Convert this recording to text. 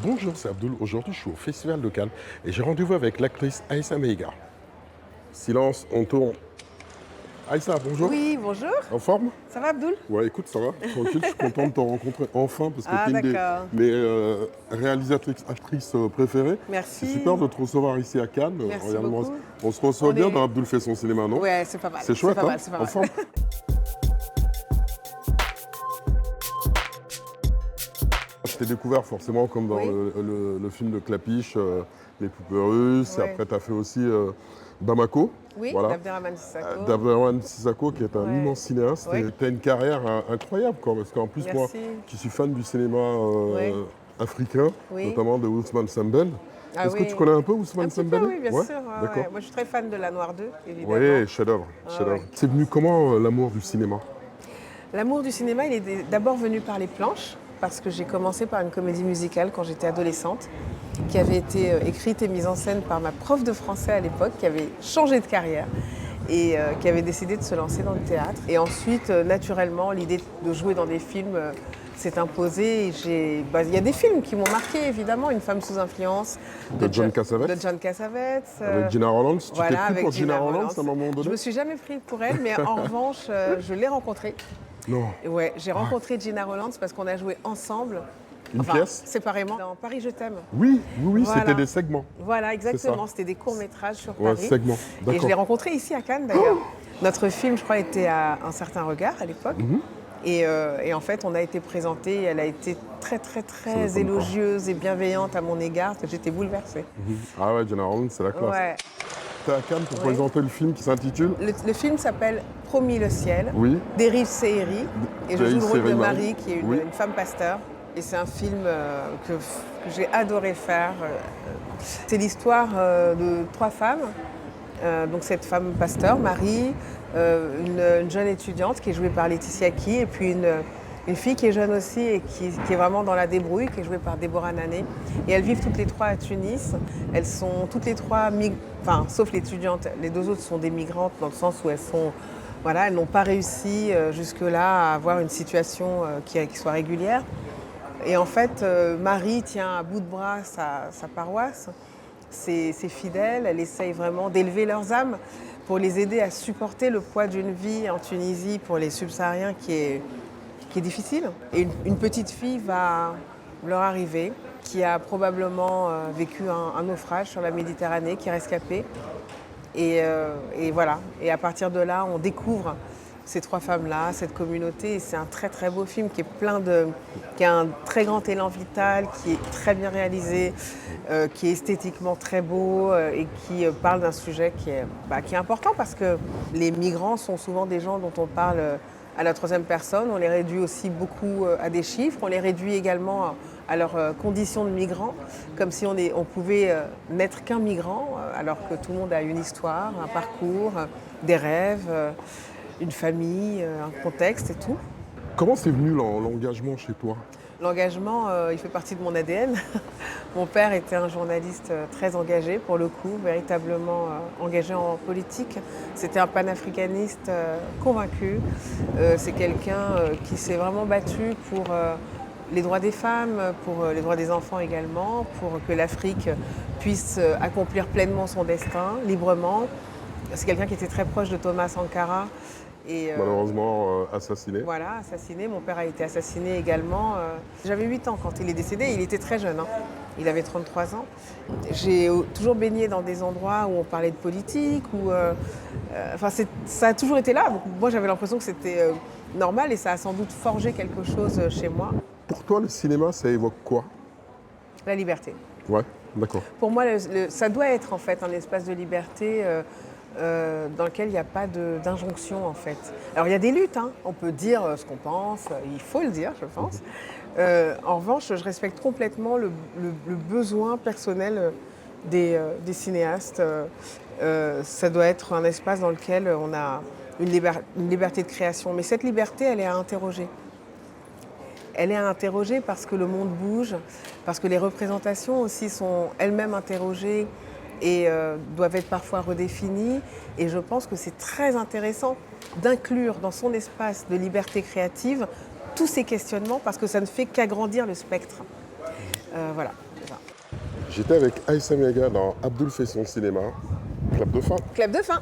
Bonjour, c'est Abdul. Aujourd'hui, je suis au Festival de Cannes et j'ai rendez-vous avec l'actrice Aïssa Meiga. Silence, on tourne. Aïssa, bonjour. Oui, bonjour. En forme? Ça va, Abdoul? Ouais, écoute, ça va, tranquille. Je suis content de te rencontrer enfin parce que tu Ah, es une des d'accord. mes réalisatrices, actrices préférées. C'est super Merci. de te recevoir ici à Cannes. Merci Regarde-moi, beaucoup. on se reçoit On bien dans est... Abdul fait son cinéma, non? Ouais, c'est pas mal. C'est C'est chouette, pas hein? mal, c'est pas En mal. forme? Je t'ai découvert forcément comme dans Oui, le film de Clapiche, Les poupées russes. Et ouais. après, tu as fait aussi Bamako. Oui, Voilà. d'Abderrahmane Sissako. D'Abraham Sissako, qui est un Ouais. immense cinéaste. Oui, Et tu as une carrière incroyable, quoi, parce qu'en plus, moi, merci. qui suis fan du cinéma Oui, africain, oui. notamment de Ousmane Sembène. Ah Est-ce que tu oui. connais un peu Un Ousmane petit peu, Sembène? oui, bien Ouais, sûr. Ouais, d'accord. ouais. Moi, je suis très fan de La Noire 2, évidemment. Oui, chef-d'œuvre, Ah, chef-d'œuvre. ouais. C'est venu comment l'amour du cinéma? L'amour du cinéma, il est d'abord venu par les planches, parce que j'ai commencé par une comédie musicale quand j'étais adolescente, qui avait été écrite et mise en scène par ma prof de français à l'époque, qui avait changé de carrière et qui avait décidé de se lancer dans le théâtre. Et ensuite, naturellement, l'idée de jouer dans des films s'est imposée. Il y a des films qui m'ont marqué, évidemment, Une femme sous influence De John De Cassavetes? John Cassavetes. Avec Gina Rollins? Tu t'es Voilà, pris avec pour Gina Gina Rollins Rollins. à un moment Je donné? me suis jamais pris pour elle, mais en revanche, je l'ai rencontrée. Non. Et ouais, j'ai Ah, rencontré Gina Rollins parce qu'on a joué ensemble, une enfin pièce? séparément, dans Paris Je t'aime. Oui, oui, oui, c'était Voilà, des segments. voilà, C'est ça. exactement. C'était des courts-métrages sur Ouais, Paris. segments. Et je D'accord. l'ai rencontrée ici à Cannes d'ailleurs. Notre film, je crois, était à Un certain regard à l'époque. Et en fait, on a été présenté. Elle a été très, très, Ça très m'étonne pas. élogieuse et bienveillante à mon égard. J'étais bouleversée. Ah ouais, Gina Rollins, c'est la classe. Ouais. T'es à Cannes pour Oui. présenter le film qui s'intitule Le film s'appelle Promis le ciel, Oui, d'Erif Seheri. Et je joue Thierry le rôle de Sérimal. Marie, qui est Oui. une femme pasteur. Et c'est un film que j'ai adoré faire. C'est l'histoire de trois femmes. Donc cette femme pasteur, Marie, une jeune étudiante qui est jouée par Laetitia Ki, et puis une fille qui est jeune aussi et qui est vraiment dans la débrouille, qui est jouée par Déborah Nané. Et elles vivent toutes les trois à Tunis. Elles sont toutes les trois, enfin, sauf l'étudiante, les deux autres sont des migrantes dans le sens où elles n'ont pas réussi jusque-là à avoir une situation qui soit régulière. Et en fait, Marie tient à bout de bras sa paroisse, ses fidèles. Elle essaye vraiment d'élever leurs âmes pour les aider à supporter le poids d'une vie en Tunisie pour les subsahariens qui est difficile. Et une petite fille va leur arriver, qui a probablement vécu un naufrage sur la Méditerranée, qui est rescapée. Et voilà. Et à partir de là, on découvre ces trois femmes-là, cette communauté. Et c'est un très très beau film qui a un très grand élan vital, qui est très bien réalisé, qui est esthétiquement très beau et qui parle d'un sujet qui est important parce que les migrants sont souvent des gens dont on parle à la troisième personne. On les réduit aussi beaucoup à des chiffres. On les réduit également à leurs conditions de migrants, comme si on pouvait n'être qu'un migrant, alors que tout le monde a une histoire, un parcours, des rêves, une famille, un contexte et tout. Comment c'est venu l'engagement chez toi? L'engagement, il fait partie de mon ADN. Mon père était un journaliste très engagé, pour le coup, véritablement engagé en politique. C'était un panafricaniste convaincu. C'est quelqu'un qui s'est vraiment battu pour les droits des femmes, pour les droits des enfants également, pour que l'Afrique puisse accomplir pleinement son destin, librement. C'est quelqu'un qui était très proche de Thomas Sankara. Et, Malheureusement assassiné. voilà, assassiné. Mon père a été assassiné également. J'avais 8 ans quand il est décédé. Il était très jeune, hein. Il avait 33 ans. J'ai toujours baigné dans des endroits où on parlait de politique. Ça a toujours été là. Donc, moi, j'avais l'impression que c'était normal et ça a sans doute forgé quelque chose chez moi. Pour toi, le cinéma, ça évoque quoi? La liberté. Ouais, d'accord. Pour moi, ça doit être en fait un espace de liberté dans lequel il n'y a pas d'injonction en fait. Alors il y a des luttes, hein. On peut dire ce qu'on pense, il faut le dire, je pense. En revanche, je respecte complètement le besoin personnel des cinéastes. Ça doit être un espace dans lequel on a une liberté de création. Mais cette liberté, elle est à interroger. Elle est à interroger parce que le monde bouge, parce que les représentations aussi sont elles-mêmes interrogées et doivent être parfois redéfinies. Et je pense que c'est très intéressant d'inclure dans son espace de liberté créative tous ces questionnements parce que ça ne fait qu'agrandir le spectre. Voilà. J'étais avec Aïssa Mega dans Abdoul fait son cinéma. Clap de fin. Clap de fin.